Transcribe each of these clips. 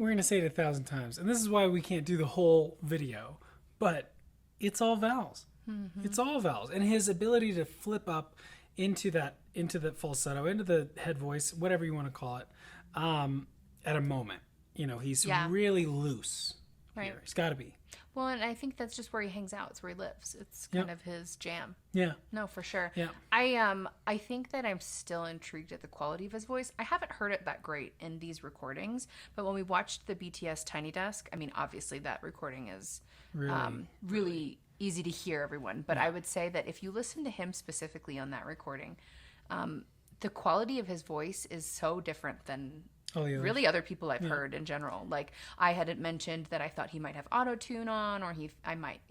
we're going to say it 1,000 times, and this is why we can't do the whole video, but it's all vowels. Mm-hmm. It's all vowels. And his ability to flip up into the falsetto, into the head voice, whatever you want to call it, at a moment. You know, he's really loose. Right. Here. He's got to be. Well, and I think that's just where he hangs out. It's where he lives. It's kind of his jam. Yeah. No, for sure. Yeah. I think that I'm still intrigued at the quality of his voice. I haven't heard it that great in these recordings, but when we watched the BTS Tiny Desk, I mean, obviously that recording is really easy to hear, everyone. But I would say that if you listen to him specifically on that recording, the quality of his voice is so different than really other people I've heard in general. Like, I hadn't mentioned that I thought he might have auto-tune on, or he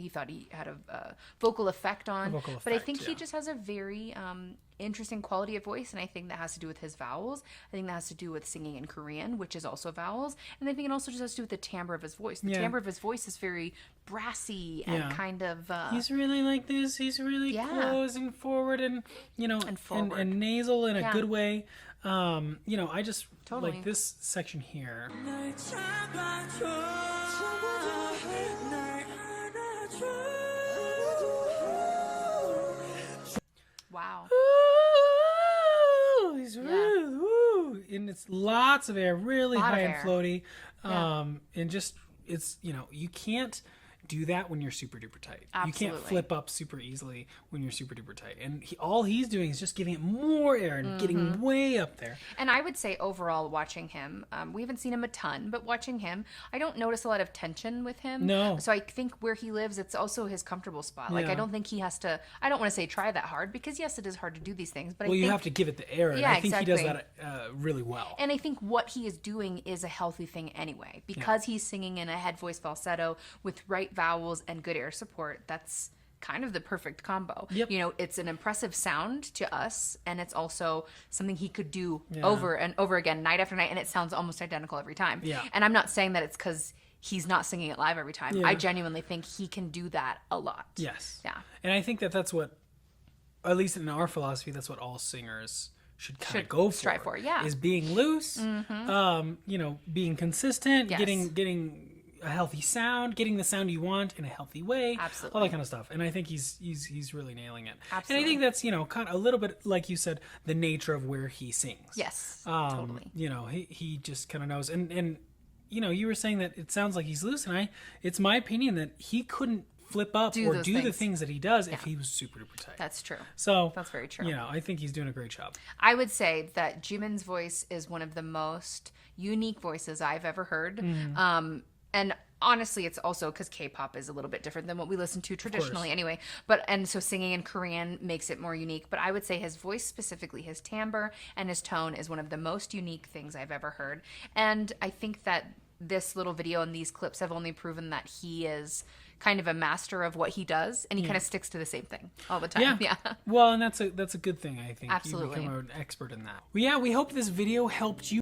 thought he had a vocal effect on. But I think he just has a very interesting quality of voice, and I think that has to do with his vowels. I think that has to do with singing in Korean, which is also vowels. And I think it also just has to do with the timbre of his voice. The timbre of his voice is very brassy and kind of... he's really like this. He's really close and forward and, you know, and nasal in a good way. You know, I just like this section here. Wow. Ooh, he's really, and it's lots of air, really high and floaty. And just, it's, you know, you can't do that when you're super duper tight. Absolutely. You can't flip up super easily when you're super duper tight. And all he's doing is just giving it more air and getting way up there. And I would say overall, watching him, we haven't seen him a ton, but watching him, I don't notice a lot of tension with him. No. So I think where he lives, it's also his comfortable spot. Like, I don't think he has to, I don't want to say try that hard, because yes, it is hard to do these things, but I think you have to give it the air. And I think he does that really well. And I think what he is doing is a healthy thing anyway, because he's singing in a head voice falsetto with right vowels and good air support. That's kind of the perfect combo. Yep. You know, it's an impressive sound to us, and it's also something he could do over and over again, night after night, and it sounds almost identical every time. Yeah. And I'm not saying that it's because he's not singing it live every time. Yeah. I genuinely think he can do that a lot. Yes. Yeah. And I think that that's what, at least in our philosophy, that's what all singers should kind of go for. Strive for, is being loose, you know, being consistent, getting a healthy sound, getting the sound you want in a healthy way. Absolutely. All that kind of stuff. And I think he's really nailing it. Absolutely. And I think that's, you know, kind of a little bit, like you said, the nature of where he sings. Yes, totally. You know, he just kind of knows. And, you know, you were saying that it sounds like he's loose, and it's my opinion that he couldn't flip up or do the things that he does if he was super duper tight. That's true. So that's very true. You know, I think he's doing a great job. I would say that Jimin's voice is one of the most unique voices I've ever heard. And honestly, it's also because K-pop is a little bit different than what we listen to traditionally anyway. And so singing in Korean makes it more unique. But I would say his voice, specifically his timbre and his tone, is one of the most unique things I've ever heard. And I think that this little video and these clips have only proven that he is kind of a master of what he does, and he kind of sticks to the same thing all the time. Yeah. Well, and that's a good thing, I think. Absolutely. You become an expert in that. Well, yeah, we hope this video helped you